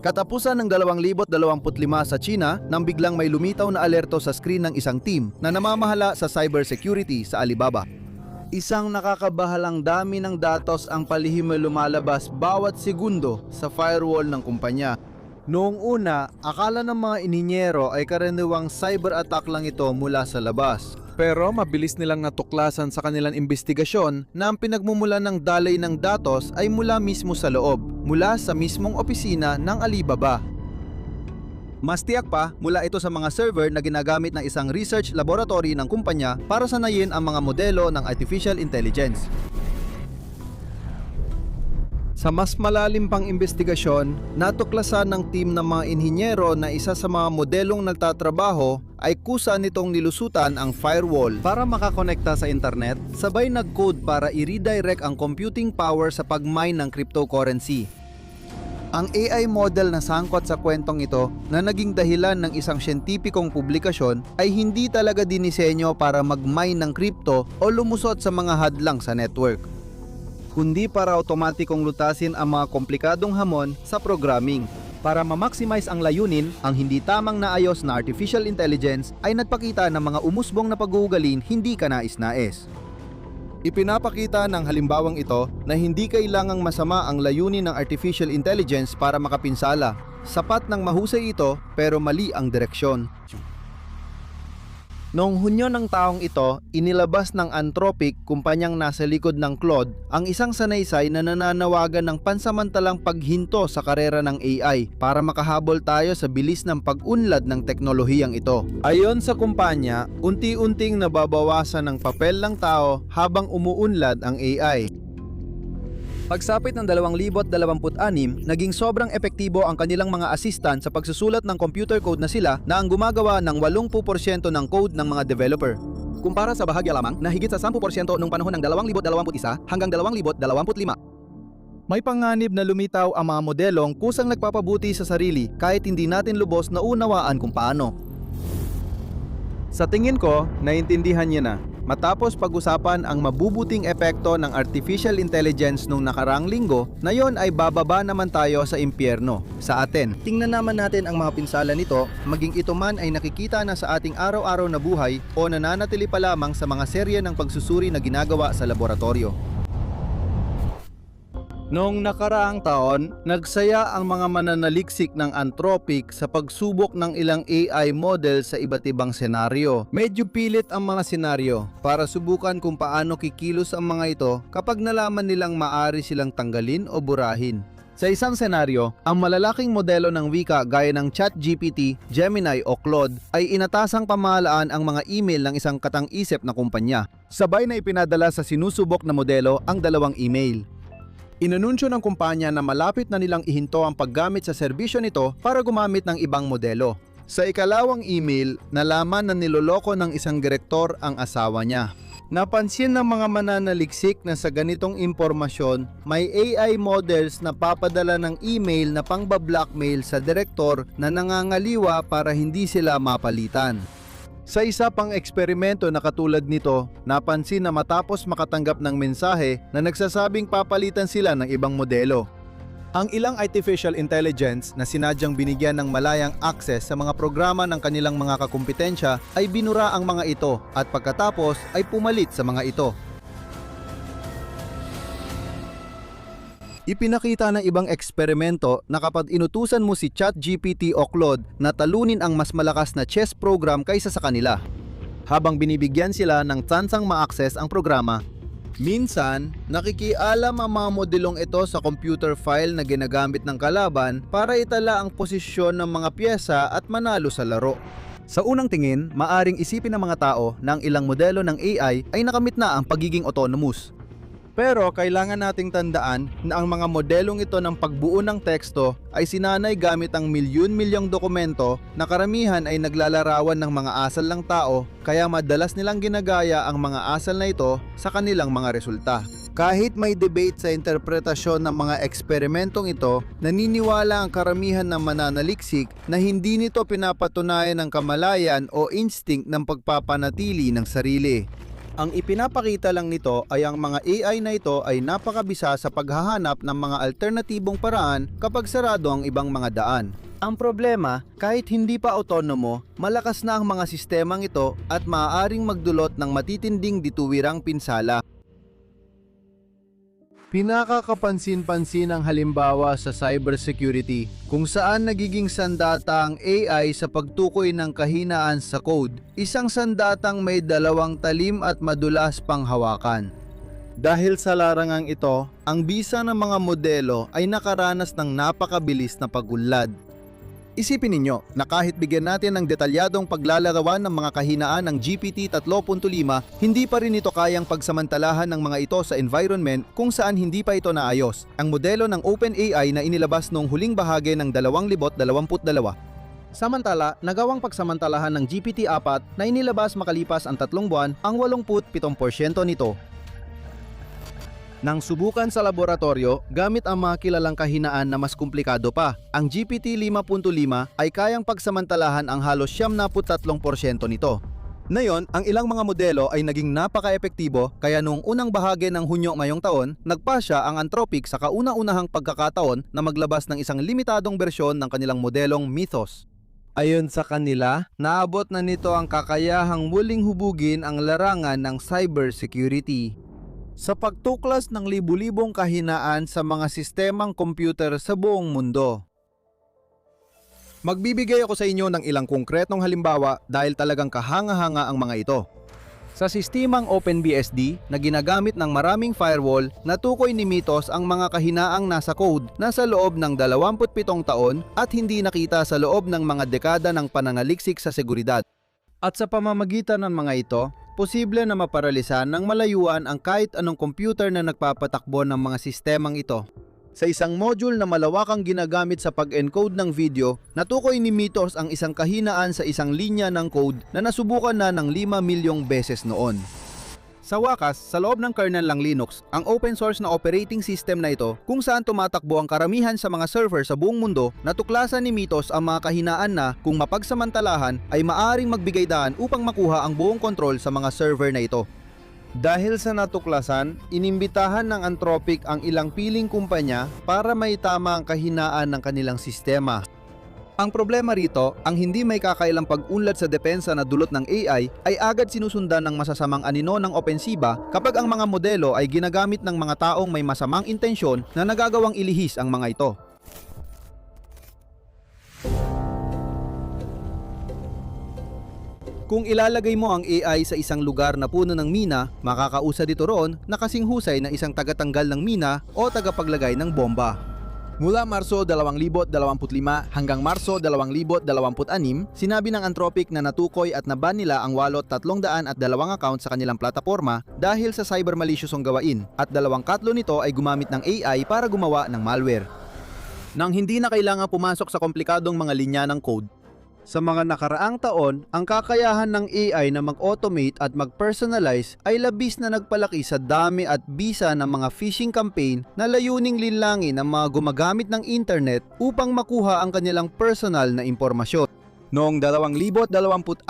Katapusan ng 2025 sa China nang biglang may lumitaw na alerto sa screen ng isang team na namamahala sa cybersecurity sa Alibaba. Isang nakakabahalang dami ng datos ang palihim na lumalabas bawat segundo sa firewall ng kumpanya. Noong una, akala ng mga ininyero ay karaniwang cyber attack lang ito mula sa labas. Pero mabilis nilang natuklasan sa kanilang investigasyon na ang pinagmumulan ng dalay ng datos ay mula mismo sa loob, mula sa mismong opisina ng Alibaba. Mas tiyak pa, mula ito sa mga server na ginagamit ng isang research laboratory ng kumpanya para sanayin ang mga modelo ng artificial intelligence. Sa mas malalim pang investigasyon, natuklasan ng team ng mga inhinyero na isa sa mga modelong nagtatrabaho ay kusa nitong nilusutan ang firewall para makakonekta sa internet, sabay nag-code para i-redirect ang computing power sa pag-mine ng cryptocurrency. Ang AI model na sangkot sa kwentong ito na naging dahilan ng isang siyentipikong publikasyon ay hindi talaga dinisenyo para mag-mine ng crypto o lumusot sa mga hadlang sa network, kundi para otomatikong lutasin ang mga komplikadong hamon sa programming. Para ma-maximize ang layunin, ang hindi tamang naayos na artificial intelligence ay nagpakita ng mga umusbong na pag-uugalin hindi kanais-nais. Ipinapakita ng halimbawang ito na hindi kailangang masama ang layunin ng artificial intelligence para makapinsala. Sapat ng mahusay ito pero mali ang direksyon. Noong Hunyo ng taong ito, inilabas ng Anthropic, kumpanyang nasa likod ng Claude, ang isang sanaysay na nananawagan ng pansamantalang paghinto sa karera ng AI para makahabol tayo sa bilis ng pag-unlad ng teknolohiyang ito. Ayon sa kumpanya, unti-unting nababawasan ng papel ng tao habang umuunlad ang AI. Pagsapit ng 2026, naging sobrang epektibo ang kanilang mga assistant sa pagsusulat ng computer code na sila na ang gumagawa ng 80% ng code ng mga developer. Kumpara sa bahagya lamang na higit sa 10% noong panahon ng 2021 hanggang 2025. May panganib na lumitaw ang mga modelong kusang nagpapabuti sa sarili kahit hindi natin lubos na unawaan kung paano. Sa tingin ko, naintindihan niya na. Matapos pag-usapan ang mabubuting epekto ng artificial intelligence nung nakarang linggo, na yon ay bababa naman tayo sa impyerno, sa atin. Tingnan naman natin ang mga pinsala nito, maging ito man ay nakikita na sa ating araw-araw na buhay o nananatili pa lamang sa mga serye ng pagsusuri na ginagawa sa laboratorio. Noong nakaraang taon, nagsaya ang mga mananaliksik ng Anthropic sa pagsubok ng ilang AI model sa iba't ibang senaryo. Medyo pilit ang mga senaryo para subukan kung paano kikilos ang mga ito kapag nalaman nilang maaari silang tanggalin o burahin. Sa isang senaryo, ang malalaking modelo ng wika gaya ng ChatGPT, Gemini o Claude ay inatasang pamahalaan ang mga email ng isang katang-isip na kumpanya. Sabay na ipinadala sa sinusubok na modelo ang dalawang email. Inanunsyo ng kumpanya na malapit na nilang ihinto ang paggamit sa serbisyo nito para gumamit ng ibang modelo. Sa ikalawang email, nalaman na niloloko ng isang direktor ang asawa niya. Napansin ng mga mananaliksik na sa ganitong impormasyon, may AI models na papadala ng email na pangba-blackmail sa direktor na nangangaliwa para hindi sila mapalitan. Sa isa pang eksperimento na katulad nito, napansin na matapos makatanggap ng mensahe na nagsasabing papalitan sila ng ibang modelo. Ang ilang artificial intelligence na sinadyang binigyan ng malayang access sa mga programa ng kanilang mga kakumpetensya ay binura ang mga ito at pagkatapos ay pumalit sa mga ito. Ipinakita ng ibang eksperimento na kapag inutusan mo si ChatGPT o Claude na talunin ang mas malakas na chess program kaysa sa kanila, habang binibigyan sila ng tsansang ma-access ang programa, minsan nakikialam ang mga modelong ito sa computer file na ginagamit ng kalaban para itala ang posisyon ng mga pyesa at manalo sa laro. Sa unang tingin, maaring isipin ng mga tao na ang ilang modelo ng AI ay nakamit na ang pagiging autonomous. Pero kailangan nating tandaan na ang mga modelong ito ng pagbuo ng teksto ay sinanay gamit ang milyon-milyong dokumento na karamihan ay naglalarawan ng mga asal ng tao, kaya madalas nilang ginagaya ang mga asal na ito sa kanilang mga resulta. Kahit may debate sa interpretasyon ng mga eksperimentong ito, naniniwala ang karamihan ng mananaliksik na hindi nito pinapatunayan ang kamalayan o instinct ng pagpapanatili ng sarili. Ang ipinapakita lang nito ay ang mga AI na ito ay napakabisa sa paghahanap ng mga alternatibong paraan kapag sarado ang ibang mga daan. Ang problema, kahit hindi pa autonomo, malakas na ang mga sistemang ito at maaaring magdulot ng matitinding dituwirang pinsala. Pinakakapansin-pansin ang halimbawa sa cybersecurity kung saan nagiging sandata ang AI sa pagtukoy ng kahinaan sa code, isang sandatang may dalawang talim at madulas pang hawakan. Dahil sa larangang ito, ang bisa ng mga modelo ay nakaranas ng napakabilis na pagunlad. Isipin ninyo na kahit bigyan natin ng detalyadong paglalarawan ng mga kahinaan ng GPT-3.5, hindi pa rin ito kayang pagsamantalahan ng mga ito sa environment kung saan hindi pa ito naayos. Ang modelo ng OpenAI na inilabas noong huling bahagi ng 2022. Samantala, nagawang pagsamantalahan ng GPT-4 na inilabas makalipas ang 3 buwan ang 87% nito. Nang subukan sa laboratorio, gamit ang mga kilalang kahinaan na mas komplikado pa, ang GPT 5.5 ay kayang pagsamantalahan ang halos 73% nito. Ngayon, ang ilang mga modelo ay naging napaka-epektibo kaya noong unang bahagi ng Hunyo ngayong taon, nagpasya ang Anthropic sa kauna-unahang pagkakataon na maglabas ng isang limitadong bersyon ng kanilang modelong Mythos. Ayon sa kanila, naabot na nito ang kakayahang muling hubugin ang larangan ng cybersecurity. Sa pagtuklas ng libu-libong kahinaan sa mga sistemang computer sa buong mundo. Magbibigay ako sa inyo ng ilang konkretong halimbawa dahil talagang kahanga-hanga ang mga ito. Sa sistemang OpenBSD na ginagamit ng maraming firewall, natukoy ni Mythos ang mga kahinaang nasa code na sa loob ng 27 taon at hindi nakita sa loob ng mga dekada ng pananaliksik sa seguridad. At sa pamamagitan ng mga ito, posible na maparalisan ng malayuan ang kahit anong computer na nagpapatakbo ng mga sistemang ito. Sa isang module na malawakang ginagamit sa pag-encode ng video, natukoy ni Mythos ang isang kahinaan sa isang linya ng code na nasubukan na ng 5 milyong beses noon. Sa wakas, sa loob ng kernel ng Linux, ang open source na operating system na ito kung saan tumatakbo ang karamihan sa mga server sa buong mundo, natuklasan ni Mythos ang mga kahinaan na kung mapagsamantalahan ay maaaring magbigay daan upang makuha ang buong kontrol sa mga server na ito. Dahil sa natuklasan, inimbitahan ng Anthropic ang ilang piling kumpanya para maitama ang kahinaan ng kanilang sistema. Ang problema rito, ang hindi may kakailang pag-unlad sa depensa na dulot ng AI ay agad sinusundan ng masasamang anino ng ofensiba kapag ang mga modelo ay ginagamit ng mga taong may masamang intensyon na nagagawang ilihis ang mga ito. Kung ilalagay mo ang AI sa isang lugar na puno ng mina, makakausad ito roon na kasing husay na isang tagatanggal ng mina o tagapaglagay ng bomba. Mula Marso 2025 hanggang Marso 2026, sinabi ng Anthropic na natukoy at naban nila ang walot 302 account sa kanilang plataforma dahil sa cyber malicious gawain at 2 nito ay gumamit ng AI para gumawa ng malware. Nang hindi na kailangan pumasok sa komplikadong mga linya ng code, sa mga nakaraang taon, ang kakayahan ng AI na mag-automate at mag-personalize ay labis na nagpalaki sa dami at bisa ng mga phishing campaign na layuning linlangin ang mga gumagamit ng internet upang makuha ang kanilang personal na impormasyon. Noong 2024-42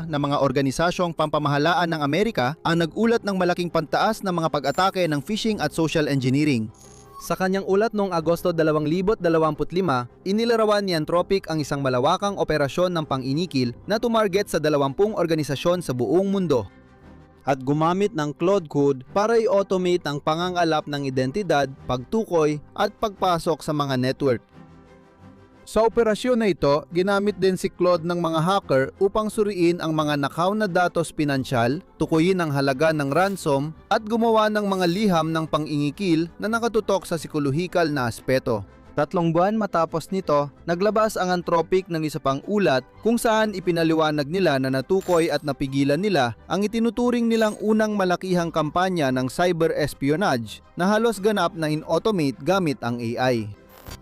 na mga organisasyong pampamahalaan ng Amerika ang nagulat ng malaking pantaas ng mga pag-atake ng phishing at social engineering. Sa kanyang ulat noong Agosto 2025, inilarawan ni Anthropic ang isang malawakang operasyon ng pang-inikil na tumarget sa 20 organisasyon sa buong mundo at gumamit ng Claude Code para i-automate ang pangangalap ng identidad, pagtukoy at pagpasok sa mga network. Sa operasyon na ito, ginamit din si Claude ng mga hacker upang suriin ang mga nakaw na datos pinansyal, tukuyin ang halaga ng ransom, at gumawa ng mga liham ng pang-ingikil na nakatutok sa psikolohikal na aspeto. 3 buwan matapos nito, naglabas ang Anthropic ng isa pang ulat kung saan ipinaliwanag nila na natukoy at napigilan nila ang itinuturing nilang unang malakihang kampanya ng cyber espionage na halos ganap na in-automate gamit ang AI.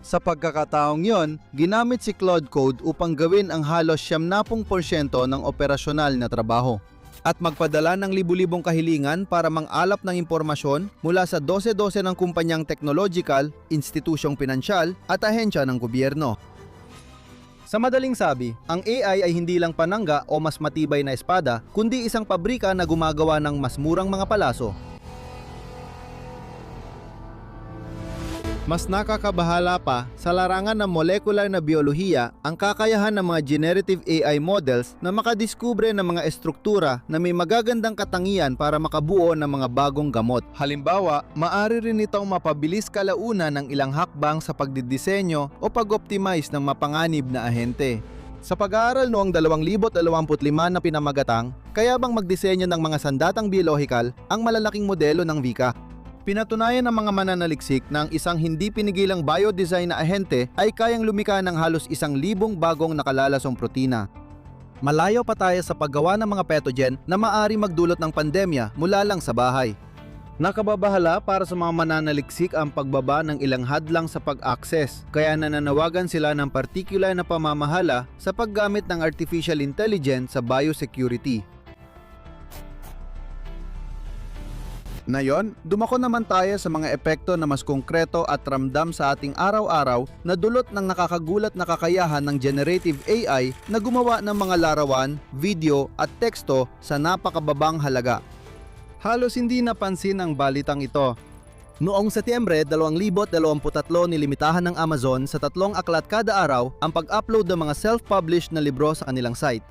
Sa pagkakataong yon, ginamit si Claude Code upang gawin ang halos 70% ng operasyonal na trabaho at magpadala ng libu-libong kahilingan para mang-alap ng impormasyon mula sa 12 ng kumpanyang technological, institusyong pinansyal at ahensya ng gobyerno. Sa madaling sabi, ang AI ay hindi lang panangga o mas matibay na espada, kundi isang pabrika na gumagawa ng mas murang mga palaso. Mas nakakabahala pa, sa larangan ng molekular na biolohiya, ang kakayahan ng mga generative AI models na makadiskubre ng mga estruktura na may magagandang katangian para makabuo ng mga bagong gamot. Halimbawa, maaari rin itong mapabilis kalaunan ng ilang hakbang sa pagdidisenyo o pag-optimize ng mapanganib na ahente. Sa pag-aaral noong 2025 na pinamagatang, kaya bang magdisenyo ng mga sandatang biolohikal ang malalaking modelo ng Vika? Pinatunayan ng mga mananaliksik na ang isang hindi pinigilang biodesign na ahente ay kayang lumika ng halos 1,000 bagong nakalalasong protina. Malayo pa tayo sa paggawa ng mga pathogen na maaari magdulot ng pandemya mula lang sa bahay. Nakababahala para sa mga mananaliksik ang pagbaba ng ilang hadlang sa pag-access, kaya nananawagan sila ng partikular na pamamahala sa paggamit ng artificial intelligence sa biosecurity. Ngayon, dumako naman tayo sa mga epekto na mas konkreto at ramdam sa ating araw-araw na dulot ng nakakagulat na kakayahan ng generative AI na gumawa ng mga larawan, video at teksto sa napakababang halaga. Halos hindi napansin ang balitang ito. Noong Setyembre 2023 nilimitahan ng Amazon sa 3 aklat kada araw ang pag-upload ng mga self-published na libro sa kanilang site.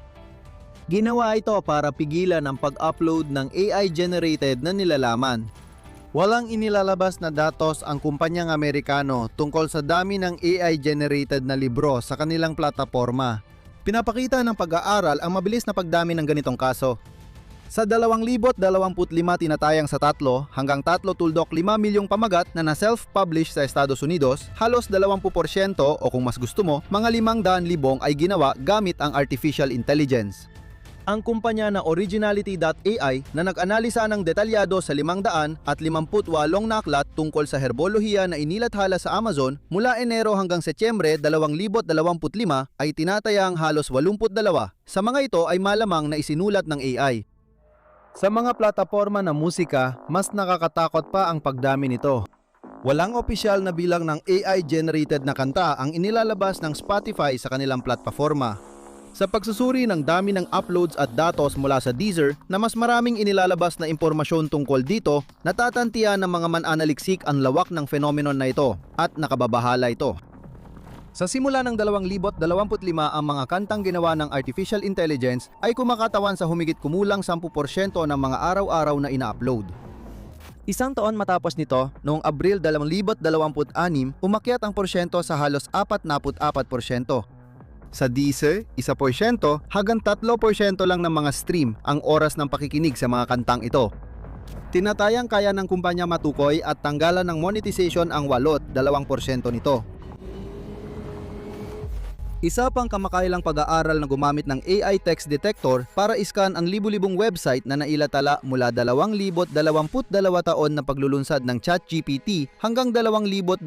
Ginawa ito para pigilan ang pag-upload ng AI-generated na nilalaman. Walang inilalabas na datos ang kumpanyang Amerikano tungkol sa dami ng AI-generated na libro sa kanilang plataporma. Pinapakita ng pag-aaral ang mabilis na pagdami ng ganitong kaso. Sa 2025 tinatayang sa 3 hanggang 3.5 milyong pamagat na na-self-publish sa Estados Unidos, halos 20% o kung mas gusto mo, mga 500,000 ay ginawa gamit ang artificial intelligence. Ang kumpanya na Originality.ai na nag-analisa ng detalyado sa 558 na aklat tungkol sa herbolohiya na inilathala sa Amazon mula Enero hanggang Setyembre 2025 ay tinatayang halos 82. Sa mga ito ay malamang na isinulat ng AI. Sa mga plataporma ng musika, mas nakakatakot pa ang pagdami nito. Walang opisyal na bilang ng AI-generated na kanta ang inilalabas ng Spotify sa kanilang plataforma. Sa pagsusuri ng dami ng uploads at datos mula sa Deezer na mas maraming inilalabas na impormasyon tungkol dito, natatantiyan ng mga mananaliksik ang lawak ng phenomenon na ito at nakababahala ito. Sa simula ng 2025 ang mga kantang ginawa ng artificial intelligence ay kumakatawan sa humigit kumulang 10% ng mga araw-araw na ina-upload. Isang taon matapos nito, noong Abril 2026, umakyat ang porsyento sa halos 44%. Sa Deezer, 1% hanggang 3% lang ng mga stream ang oras ng pakikinig sa mga kantang ito. Tinatayang kaya ng kumpanya matukoy at tanggalan ng monetization ang 2% nito. Isa pang kamakailang pag-aaral na gumamit ng AI text detector para iskan ang libu-libong website na nailatala mula 2022 taon na paglulunsad ng ChatGPT hanggang 2025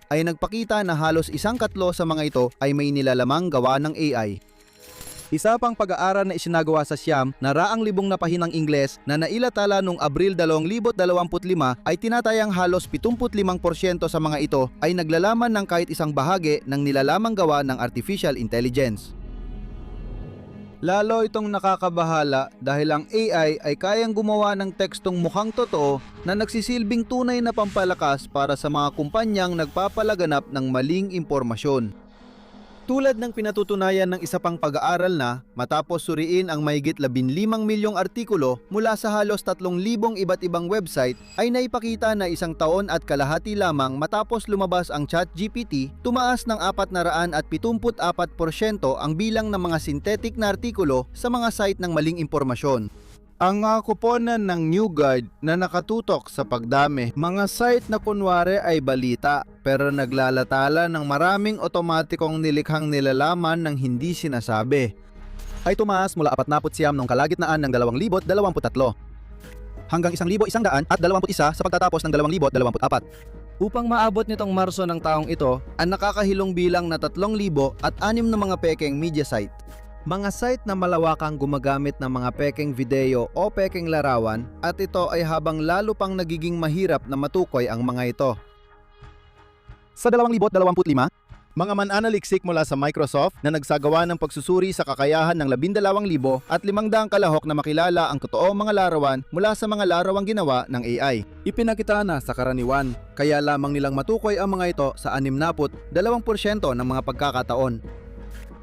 ay nagpakita na halos 1/4 sa mga ito ay may nilalamang gawa ng AI. Isa pang pag-aaral na isinagawa sa Siam na raang libong na pahinang Ingles na nailatala noong Abril 2025 ay tinatayang halos 75% sa mga ito ay naglalaman ng kahit isang bahagi ng nilalamang gawa ng artificial intelligence. Lalo itong nakakabahala dahil ang AI ay kayang gumawa ng tekstong mukhang totoo na nagsisilbing tunay na pampalakas para sa mga kumpanyang nagpapalaganap ng maling impormasyon. Tulad ng pinatutunayan ng isa pang pag-aaral na matapos suriin ang mahigit 15 milyong artikulo mula sa halos 3,000 iba't ibang website ay naipakita na 1 taon at kalahati lamang matapos lumabas ang ChatGPT, tumaas ng 474% ang bilang ng mga synthetic na artikulo sa mga site ng maling impormasyon. Ang mga kuponan ng NewGuard na nakatutok sa pagdami, mga site na kunwari ay balita pero naglalatala ng maraming otomatikong nilikhang nilalaman ng hindi sinasabi, ay tumaas mula 49 noong kalagitnaan ng 2023 hanggang 1,121 sa pagtatapos ng 2024. Upang maabot nitong Marso ng taong ito, ang nakakahilong bilang na 3,006 na mga pekeng media site. Mga site na malawakang gumagamit ng mga pekeng video o pekeng larawan at ito ay habang lalo pang nagiging mahirap na matukoy ang mga ito. Sa 2025, Mga mananaliksik mula sa Microsoft na nagsagawa ng pagsusuri sa kakayahan ng 12,000 at 500 kalahok na makilala ang totoong mga larawan mula sa mga larawang ginawa ng AI. Ipinakita na sa karaniwan, kaya lamang nilang matukoy ang mga ito sa 62% ng mga pagkakataon.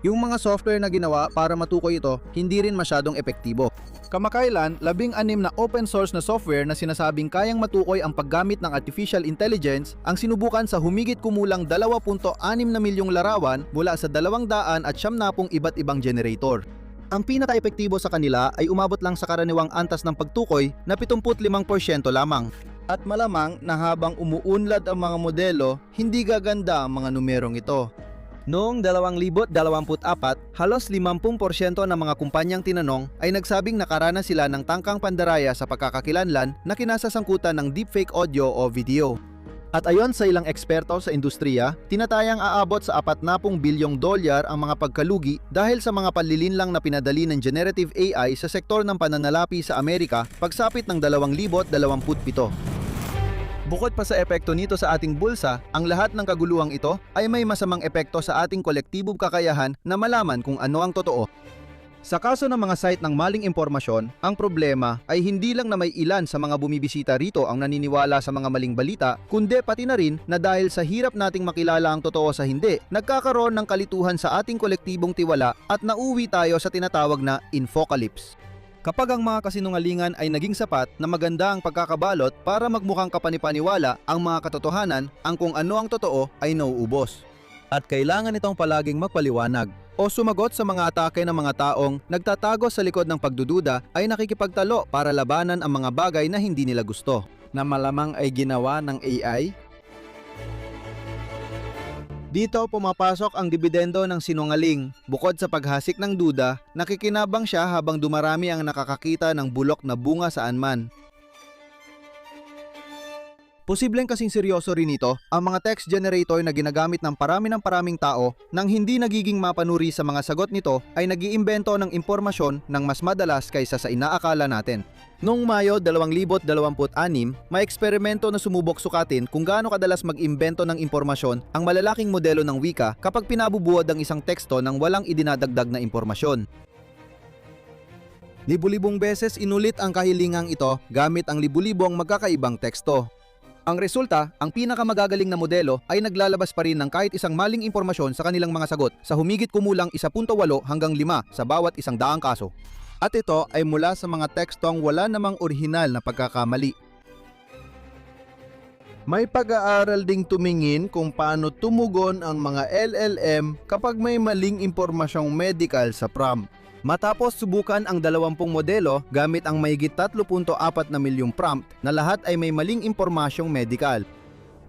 Yung mga software na ginawa para matukoy ito, hindi rin masyadong epektibo. Kamakailan, 16 na open source na software na sinasabing kayang matukoy ang paggamit ng artificial intelligence ang sinubukan sa humigit kumulang 2.6 na milyong larawan mula sa 270 iba't ibang generator. Ang pinaka-epektibo sa kanila ay umabot lang sa karaniwang antas ng pagtukoy na 75% lamang. At malamang na habang umuunlad ang mga modelo, hindi gaganda ang mga numerong ito. Noong 2024, halos 50% ng mga kumpanyang tinanong ay nagsabing nakaranas sila ng tangkang pandaraya sa pagkakakilanlan na kinasasangkutan ng deepfake audio o video. At ayon sa ilang eksperto sa industriya, tinatayang aabot sa $40 bilyong ang mga pagkalugi dahil sa mga panlilinlang na pinadali ng generative AI sa sektor ng pananalapi sa Amerika pagsapit ng 2027. Bukod pa sa epekto nito sa ating bulsa, ang lahat ng kaguluhang ito ay may masamang epekto sa ating kolektibong kakayahan na malaman kung ano ang totoo. Sa kaso ng mga site ng maling impormasyon, ang problema ay hindi lang na may ilan sa mga bumibisita rito ang naniniwala sa mga maling balita, kundi pati na rin na dahil sa hirap nating makilala ang totoo sa hindi, nagkakaroon ng kalituhan sa ating kolektibong tiwala at nauwi tayo sa tinatawag na infocalypse. Kapag ang mga kasinungalingan ay naging sapat na maganda ang pagkakabalot para magmukhang kapanipaniwala ang mga katotohanan, ang kung ano ang totoo ay nauubos. At kailangan itong palaging magpaliwanag o sumagot sa mga atake ng mga taong nagtatago sa likod ng pagdududa ay nakikipagtalo para labanan ang mga bagay na hindi nila gusto, na malamang ay ginawa ng AI. Dito pumapasok ang dibidendo ng sinungaling. Bukod sa paghasik ng duda, nakikinabang siya habang dumarami ang nakakakita ng bulok na bunga saan man. Posibleng kasing seryoso rin ito ang mga text generator na ginagamit ng paraming tao nang hindi nagiging mapanuri sa mga sagot nito ay nag-iimbento ng impormasyon ng mas madalas kaysa sa inaakala natin. Noong Mayo 2026, may eksperimento na sumubok sukatin kung gaano kadalas mag-imbento ng impormasyon ang malalaking modelo ng wika kapag pinabubuod ang isang teksto ng walang idinadagdag na impormasyon. Libu-libong beses inulit ang kahilingang ito gamit ang libu-libong magkakaibang teksto. Ang resulta, ang pinakamagagaling na modelo ay naglalabas pa rin ng kahit isang maling impormasyon sa kanilang mga sagot sa humigit kumulang 1.8 hanggang 5 sa bawat 100 kaso. At ito ay mula sa mga tekstong wala namang orihinal na pagkakamali. May pag-aaral ding tumingin kung paano tumugon ang mga LLM kapag may maling impormasyong medical sa prompt. Matapos subukan ang 20 modelo gamit ang mahigit 3.4 na milyong prompt na lahat ay may maling impormasyong medical.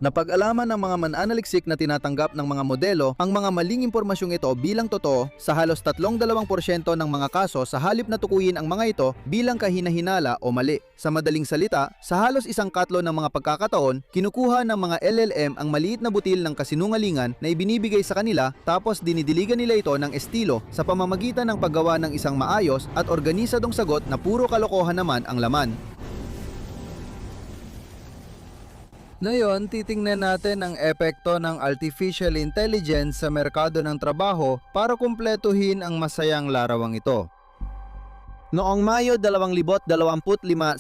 Napag-alaman ng mga mananaliksik na tinatanggap ng mga modelo ang mga maling impormasyong ito bilang totoo sa halos 32% ng mga kaso sa halip na tukuyin ang mga ito bilang kahinahinala o mali. Sa madaling salita, sa halos 1/4 ng mga pagkakataon, kinukuha ng mga LLM ang maliit na butil ng kasinungalingan na ibinibigay sa kanila tapos dinidiligan nila ito ng estilo sa pamamagitan ng paggawa ng isang maayos at organisadong sagot na puro kalokohan naman ang laman. Ngayon, titingnan natin ang epekto ng artificial intelligence sa merkado ng trabaho para kumpletuhin ang masayang larawang ito. Noong Mayo 2025,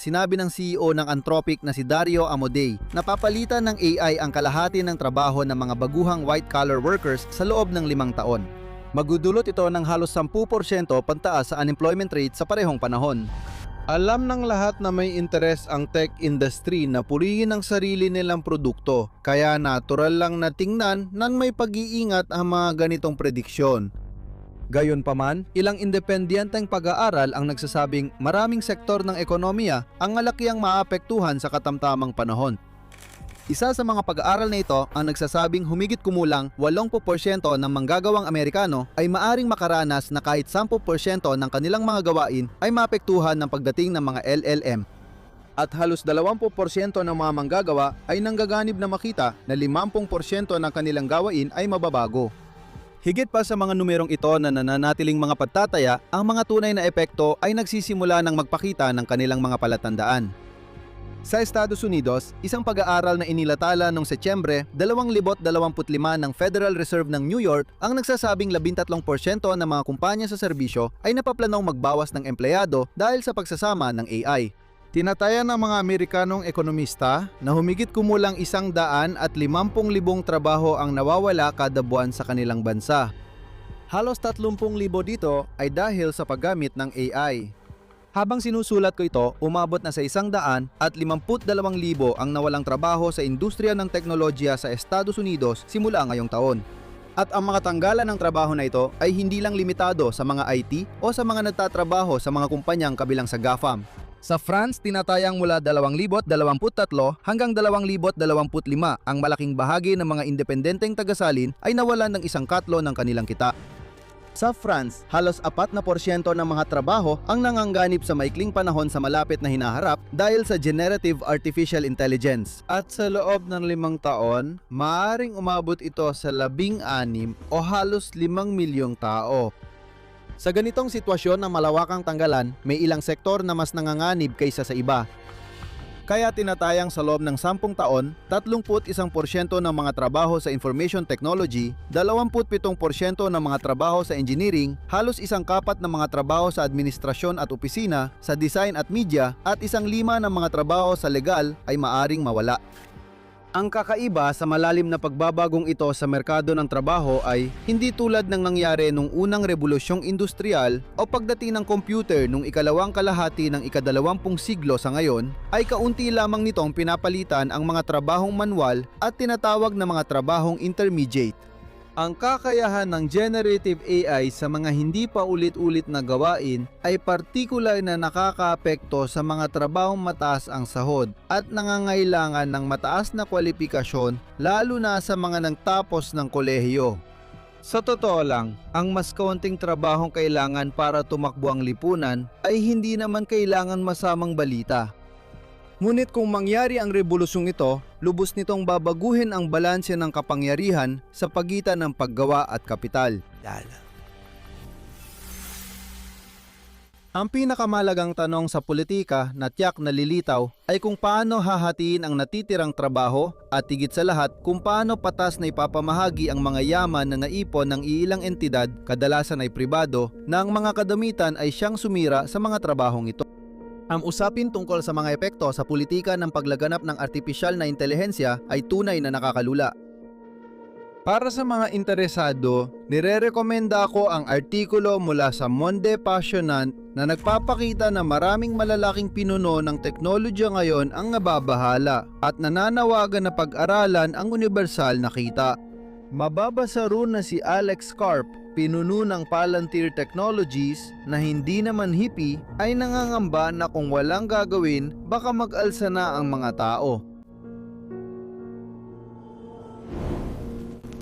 sinabi ng CEO ng Anthropic na si Dario Amodei na papalitan ng AI ang kalahati ng trabaho ng mga baguhang white-collar workers sa loob ng 5 taon. Magdudulot ito ng halos 10% pantaas sa unemployment rate sa parehong panahon. Alam ng lahat na may interes ang tech industry na purihin ang sarili nilang produkto, kaya natural lang na tingnan nang may pag-iingat ang mga ganitong prediksyon. Gayunpaman, ilang independenteng pag-aaral ang nagsasabing maraming sektor ng ekonomiya ang ngalakyang maapektuhan sa katamtamang panahon. Isa sa mga pag-aaral na ito ang nagsasabing humigit kumulang 80% ng manggagawang Amerikano ay maaring makaranas na kahit 10% ng kanilang mga gawain ay maapektuhan ng pagdating ng mga LLM. At halos 20% ng mga manggagawa ay nanggaganib na makita na 50% ng kanilang gawain ay mababago. Higit pa sa mga numerong ito na nananatiling mga pagtataya, ang mga tunay na epekto ay nagsisimula ng magpakita ng kanilang mga palatandaan. Sa Estados Unidos, isang pag-aaral na inilatala noong Setyembre 2025 ng Federal Reserve ng New York ang nagsasabing 13% ng mga kumpanya sa serbisyo ay napaplanong magbawas ng empleyado dahil sa pagsasama ng AI. Tinatayan ng mga Amerikanong ekonomista na humigit kumulang 150,000 trabaho ang nawawala kada buwan sa kanilang bansa. Halos 30,000 dito ay dahil sa paggamit ng AI. Habang sinusulat ko ito, umabot na sa 152,000 ang nawalang trabaho sa industriya ng teknolohiya sa Estados Unidos simula ngayong taon. At ang mga tanggalan ng trabaho na ito ay hindi lang limitado sa mga IT o sa mga nagtatrabaho sa mga kumpanyang kabilang sa GAFAM. Sa France, tinatayang mula 2023 hanggang 2025 ang malaking bahagi ng mga independenteng tagasalin ay nawalan ng 1/4 ng kanilang kita. Sa France, halos 4% ng mga trabaho ang nangangganip sa maikling panahon sa malapit na hinaharap dahil sa generative artificial intelligence. At sa loob ng 5 taon, maaaring umabot ito sa 16 o halos 5 milyong tao. Sa ganitong sitwasyon ng malawakang tanggalan, may ilang sektor na mas nanganganib kaysa sa iba. Kaya tinatayang sa loob ng 10 taon, 31% ng mga trabaho sa information technology, 27% ng mga trabaho sa engineering, halos 1/4 ng mga trabaho sa administrasyon at opisina, sa design at media, at 1/5 ng mga trabaho sa legal ay maaring mawala. Ang kakaiba sa malalim na pagbabagong ito sa merkado ng trabaho ay hindi tulad ng nangyari nung unang rebolusyong industrial o pagdating ng computer nung ikalawang kalahati ng ika-20 siglo sa ngayon, ay kaunti lamang nitong pinapalitan ang mga trabahong manual at tinatawag na mga trabahong intermediate. Ang kakayahan ng generative AI sa mga hindi pa ulit-ulit na gawain ay partikular na nakakaapekto sa mga trabahong mataas ang sahod at nangangailangan ng mataas na kwalifikasyon, lalo na sa mga nagtapos ng kolehiyo. Sa totoo lang, ang mas kaunting trabahong kailangan para tumakbo ang lipunan ay hindi naman kailangan masamang balita. Ngunit kung mangyari ang rebolusyong ito, lubos nitong babaguhin ang balanse ng kapangyarihan sa pagitan ng paggawa at kapital. Ang pinakamalagang tanong sa politika na tiyak na lilitaw ay kung paano hahatiin ang natitirang trabaho at higit sa lahat kung paano patas na ipapamahagi ang mga yaman na naipon ng iilang entidad, kadalasan ay pribado, na ang mga kadamitan ay siyang sumira sa mga trabahong ito. Ang usapin tungkol sa mga epekto sa politika ng paglaganap ng artipisyal na intelihensya ay tunay na nakakalula. Para sa mga interesado, nirerekomenda ko ang artikulo mula sa Monde Passionant na nagpapakita na maraming malalaking pinuno ng teknolohiya ngayon ang nababahala at nananawagan na pag-aralan ang universal na kita. Mababasa ron na si Alex Karp, pinuno ng Palantir Technologies na hindi naman hippie, ay nangangamba na kung walang gagawin, baka mag-alsa na ang mga tao.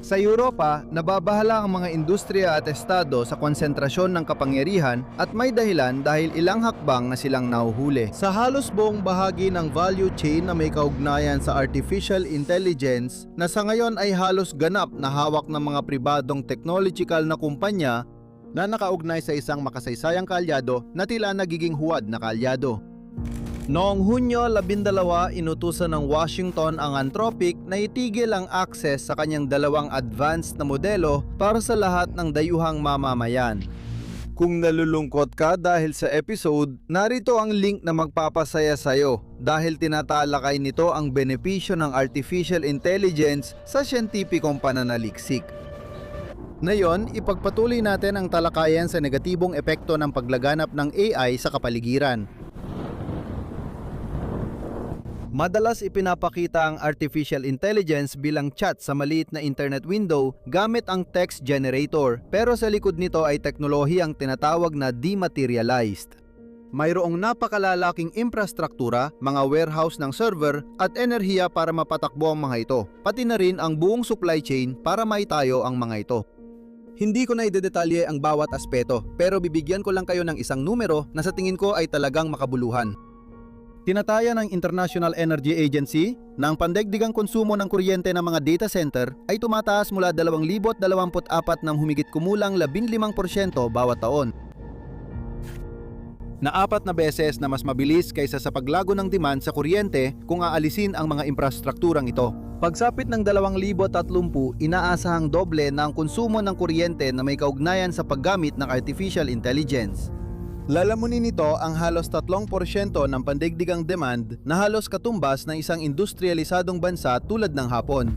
Sa Europa, nababahala ang mga industriya at estado sa konsentrasyon ng kapangyarihan at may dahilan dahil ilang hakbang na silang nahuhuli. Sa halos buong bahagi ng value chain na may kaugnayan sa artificial intelligence na sa ngayon ay halos ganap na hawak ng mga pribadong technological na kumpanya na nakaugnay sa isang makasaysayang kaalyado na tila nagiging huwad na kaalyado. Noong Hunyo 12, inutusan ng Washington ang Anthropic na itigil ang access sa kanyang 2 advanced na modelo para sa lahat ng dayuhang mamamayan. Kung nalulungkot ka dahil sa episode, narito ang link na magpapasaya sa'yo dahil tinatalakay nito ang benepisyo ng artificial intelligence sa siyentipikong pananaliksik. Ngayon, ipagpatuloy natin ang talakayan sa negatibong epekto ng paglaganap ng AI sa kapaligiran. Madalas ipinapakita ang artificial intelligence bilang chat sa maliit na internet window gamit ang text generator, pero sa likod nito ay teknolohiyang tinatawag na dematerialized. Mayroong napakalalaking infrastruktura, mga warehouse ng server at enerhiya para mapatakbo ang mga ito, pati na rin ang buong supply chain para maitayo ang mga ito. Hindi ko na idedetalye ang bawat aspeto, pero bibigyan ko lang kayo ng isang numero na sa tingin ko ay talagang makabuluhan. Tinataya ng International Energy Agency na ang pandaigdigang konsumo ng kuryente ng mga data center ay tumataas mula 2024 ng humigit kumulang 15% bawat taon. na 4 na beses na mas mabilis kaysa sa paglago ng demand sa kuryente kung aalisin ang mga infrastrukturang ito. Pagsapit ng 2030, inaasahang doble na ang konsumo ng kuryente na may kaugnayan sa paggamit ng artificial intelligence. Lalamunin nito ang halos 3% ng pandaigdigang demand na halos katumbas ng isang industrialisadong bansa tulad ng Hapon.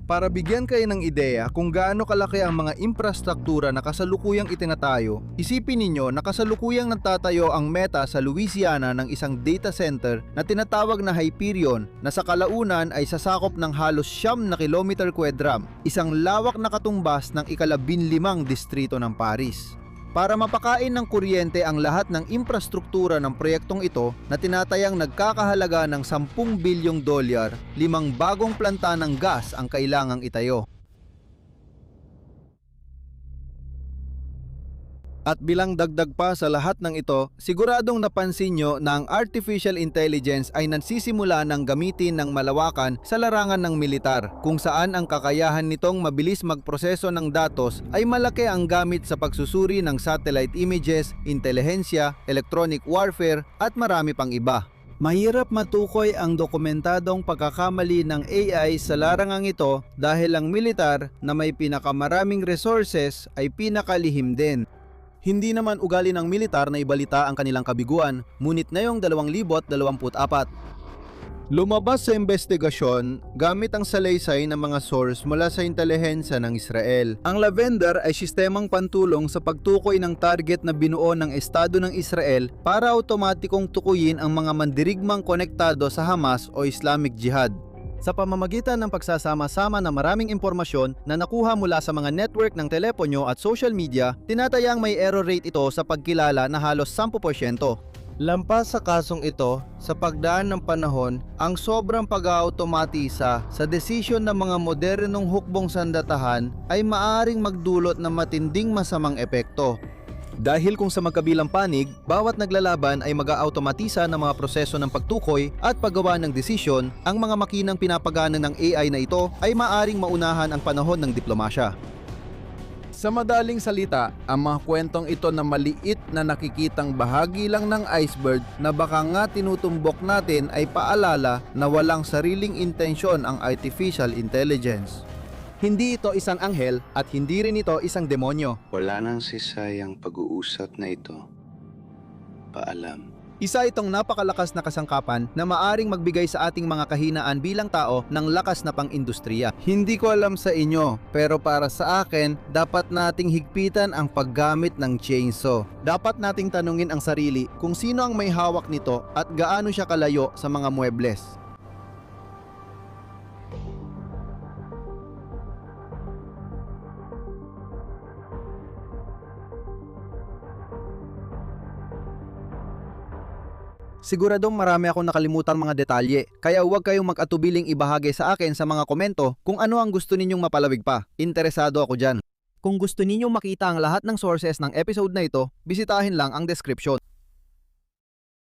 Para bigyan kayo ng ideya kung gaano kalaki ang mga infrastruktura na kasalukuyang itinatayo, isipin ninyo na kasalukuyang nagtatayo ang Meta sa Louisiana ng isang data center na tinatawag na Hyperion na sa kalaunan ay sasakop ng halos 9 na kilometer kwadram, isang lawak na katumbas ng ika-15 distrito ng Paris. Para mapakain ng kuryente ang lahat ng infrastruktura ng proyektong ito na tinatayang nagkakahalaga ng $10 bilyong, 5 bagong planta ng gas ang kailangang itayo. At bilang dagdag pa sa lahat ng ito, siguradong napansin nyo na ang artificial intelligence ay nagsisimula ng gamitin ng malawakan sa larangan ng militar, kung saan ang kakayahan nitong mabilis magproseso ng datos ay malaki ang gamit sa pagsusuri ng satellite images, intelihensya, electronic warfare at marami pang iba. Mahirap matukoy ang dokumentadong pagkakamali ng AI sa larangang ito dahil ang militar na may pinakamaraming resources ay pinakalihim din. Hindi naman ugali ng militar na ibalita ang kanilang kabiguan, ngunit ngayong 2024, lumabas sa investigasyon gamit ang salaysay ng mga source mula sa intelihensya ng Israel. Ang Lavender ay sistemang pantulong sa pagtukoy ng target na binuo ng Estado ng Israel para automatikong tukuyin ang mga mandirigmang konektado sa Hamas o Islamic Jihad. Sa pamamagitan ng pagsasama-sama ng maraming impormasyon na nakuha mula sa mga network ng teleponyo at social media, tinatayang may error rate ito sa pagkilala na halos 10%. Lampas sa kasong ito, sa pagdaan ng panahon, ang sobrang pag-automatisa sa desisyon ng mga modernong hukbong sandatahan ay maaaring magdulot ng matinding masamang epekto. Dahil kung sa magkabilang panig, bawat naglalaban ay mag-automatisa ng mga proseso ng pagtukoy at paggawa ng desisyon, ang mga makinang pinapagana ng AI na ito ay maaring maunahan ang panahon ng diplomasya. Sa madaling salita, ang mga kwentong ito na maliit na nakikitang bahagi lang ng iceberg na baka nga tinutumbok natin ay paalala na walang sariling intensyon ang artificial intelligence. Hindi ito isang anghel at hindi rin ito isang demonyo. Wala nang sisayang pag-uusap na ito. Paalam. Isa itong napakalakas na kasangkapan na maaring magbigay sa ating mga kahinaan bilang tao ng lakas na pang-industriya. Hindi ko alam sa inyo, pero para sa akin, dapat nating higpitan ang paggamit ng chainsaw. Dapat nating tanungin ang sarili kung sino ang may hawak nito at gaano siya kalayo sa mga muebles. Siguradong marami akong nakalimutan mga detalye, kaya huwag kayong mag-atubiling ibahagi sa akin sa mga komento kung ano ang gusto ninyong mapalawig pa. Interesado ako dyan. Kung gusto ninyong makita ang lahat ng sources ng episode na ito, bisitahin lang ang description.